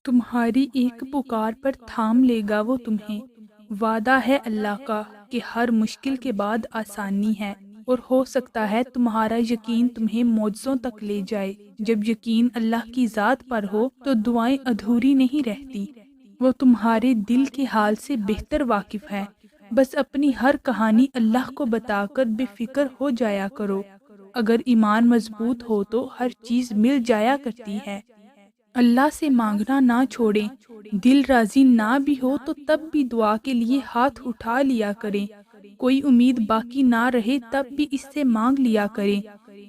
تمہاری ایک پکار پر تھام لے گا وہ تمہیں۔ وعدہ ہے اللہ کا کہ ہر مشکل کے بعد آسانی ہے، اور ہو سکتا ہے تمہارا یقین تمہیں معجزوں تک لے جائے۔ جب یقین اللہ کی ذات پر ہو تو دعائیں ادھوری نہیں رہتی۔ وہ تمہارے دل کے حال سے بہتر واقف ہے۔ بس اپنی ہر کہانی اللہ کو بتا کر بے فکر ہو جایا کرو۔ اگر ایمان مضبوط ہو تو ہر چیز مل جایا کرتی ہے۔ اللہ سے مانگنا نہ چھوڑیں۔ دل راضی نہ بھی ہو تو تب بھی دعا کے لیے ہاتھ اٹھا لیا کریں۔ کوئی امید باقی نہ رہے تب بھی اس سے مانگ لیا کریں۔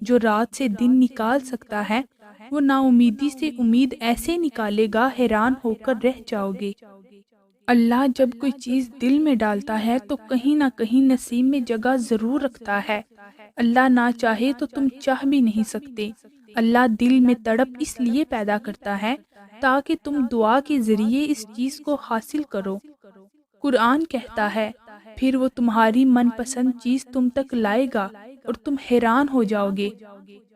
جو رات سے دن نکال سکتا ہے وہ نا امیدی سے امید ایسے نکالے گا، حیران ہو کر رہ جاؤ گے۔ اللہ جب کوئی چیز دل میں ڈالتا ہے تو کہیں نہ کہیں نصیب میں جگہ ضرور رکھتا ہے۔ اللہ نہ چاہے تو تم چاہ بھی نہیں سکتے۔ اللہ دل میں تڑپ اس لیے پیدا کرتا ہے تاکہ تم دعا کے ذریعے اس چیز کو حاصل کرو۔ قرآن کہتا ہے، پھر وہ تمہاری من پسند چیز تم تک لائے گا اور تم حیران ہو جاؤ گے۔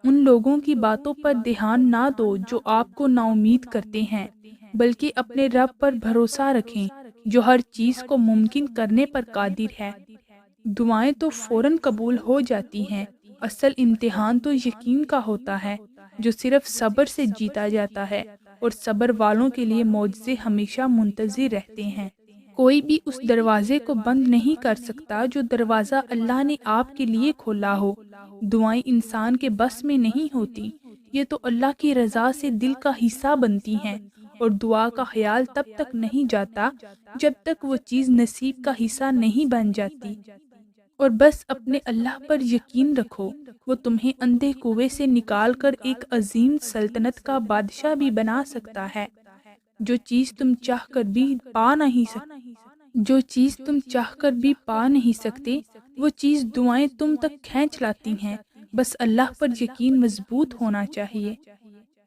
ان لوگوں کی باتوں پر دھیان نہ دو جو آپ کو نا امید کرتے ہیں، بلکہ اپنے رب پر بھروسہ رکھیں جو ہر چیز کو ممکن کرنے پر قادر ہے۔ دعائیں تو فوراً قبول ہو جاتی ہیں، اصل امتحان تو یقین کا ہوتا ہے جو صرف صبر سے جیتا جاتا ہے، اور صبر والوں کے لیے معجزے ہمیشہ منتظر رہتے ہیں۔ کوئی بھی اس دروازے کو بند نہیں کر سکتا جو دروازہ اللہ نے آپ کے لیے کھولا ہو۔ دعائیں انسان کے بس میں نہیں ہوتی، یہ تو اللہ کی رضا سے دل کا حصہ بنتی ہیں، اور دعا کا خیال تب تک نہیں جاتا جب تک وہ چیز نصیب کا حصہ نہیں بن جاتی۔ اور بس اپنے اللہ پر یقین رکھو، وہ تمہیں اندھے کنویں سے نکال کر ایک عظیم سلطنت کا بادشاہ بھی بنا سکتا ہے۔ جو چیز تم چاہ کر بھی پا نہیں سکتے وہ چیز دعائیں تم تک کھینچ لاتی ہیں۔ بس اللہ پر یقین مضبوط ہونا چاہیے۔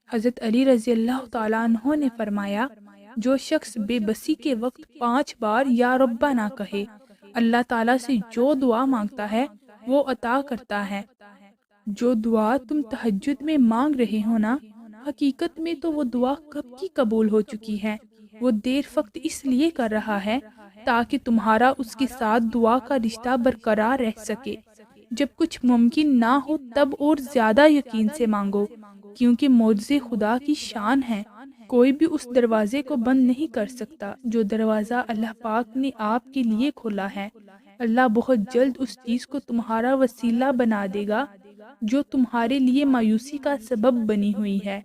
حضرت علی رضی اللہ تعالیٰ عنہ نے فرمایا، جو شخص بے بسی کے وقت 5 بار یا ربنا نہ کہے، اللہ تعالیٰ سے جو دعا مانگتا ہے وہ عطا کرتا ہے۔ جو دعا تم تہجد میں مانگ رہے ہو نا، حقیقت میں تو وہ دعا کب کی قبول ہو چکی ہے۔ وہ دیر فقط اس لیے کر رہا ہے تاکہ تمہارا اس کے ساتھ دعا کا رشتہ برقرار رہ سکے۔ جب کچھ ممکن نہ ہو تب اور زیادہ یقین سے مانگو، کیونکہ معجزے خدا کی شان ہے۔ کوئی بھی اس دروازے کو بند نہیں کر سکتا جو دروازہ اللہ پاک نے آپ کے لیے کھولا ہے۔ اللہ بہت جلد اس چیز کو تمہارا وسیلہ بنا دے گا جو تمہارے لیے مایوسی کا سبب بنی ہوئی ہے،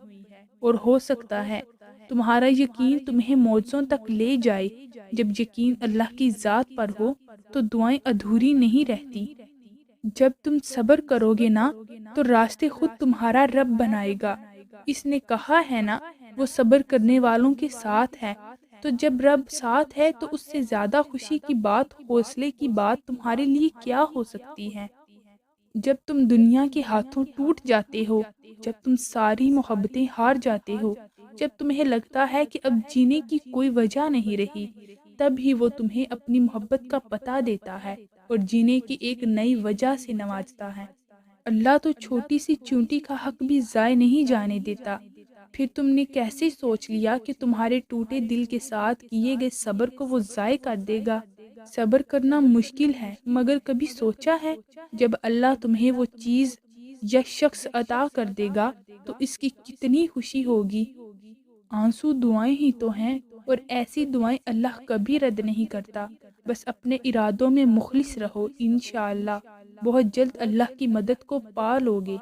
اور ہو سکتا ہے تمہارا یقین تمہیں معجزوں تک لے جائے۔ جب یقین اللہ کی ذات پر ہو تو دعائیں ادھوری نہیں رہتی۔ جب تم صبر کرو گے نا تو راستے خود تمہارا رب بنائے گا۔ اس نے کہا ہے نا، وہ صبر کرنے والوں کے ساتھ ہے۔ تو جب رب ساتھ ہے تو اس سے زیادہ خوشی کی بات، حوصلے کی بات تمہارے لیے کیا ہو سکتی ہے؟ جب تم دنیا کے ہاتھوں ٹوٹ جاتے ہو، جب تم ساری محبتیں ہار جاتے ہو، جب تمہیں لگتا ہے کہ اب جینے کی کوئی وجہ نہیں رہی، تب ہی وہ تمہیں اپنی محبت کا پتہ دیتا ہے اور جینے کی ایک نئی وجہ سے نوازتا ہے۔ اللہ تو چھوٹی سی چونٹی کا حق بھی ضائع نہیں جانے دیتا۔ پھر تم نے کیسے سوچ لیا کہ تمہارے ٹوٹے دل کے ساتھ کیے گئے صبر کو وہ ضائع کر دے گا؟ صبر کرنا مشکل ہے، مگر کبھی سوچا ہے جب اللہ تمہیں وہ چیز یا شخص عطا کر دے گا تو اس کی کتنی خوشی ہوگی؟ آنسو دعائیں ہی تو ہیں، اور ایسی دعائیں اللہ کبھی رد نہیں کرتا۔ بس اپنے ارادوں میں مخلص رہو، انشاءاللہ بہت جلد اللہ کی مدد کو پا لو گے۔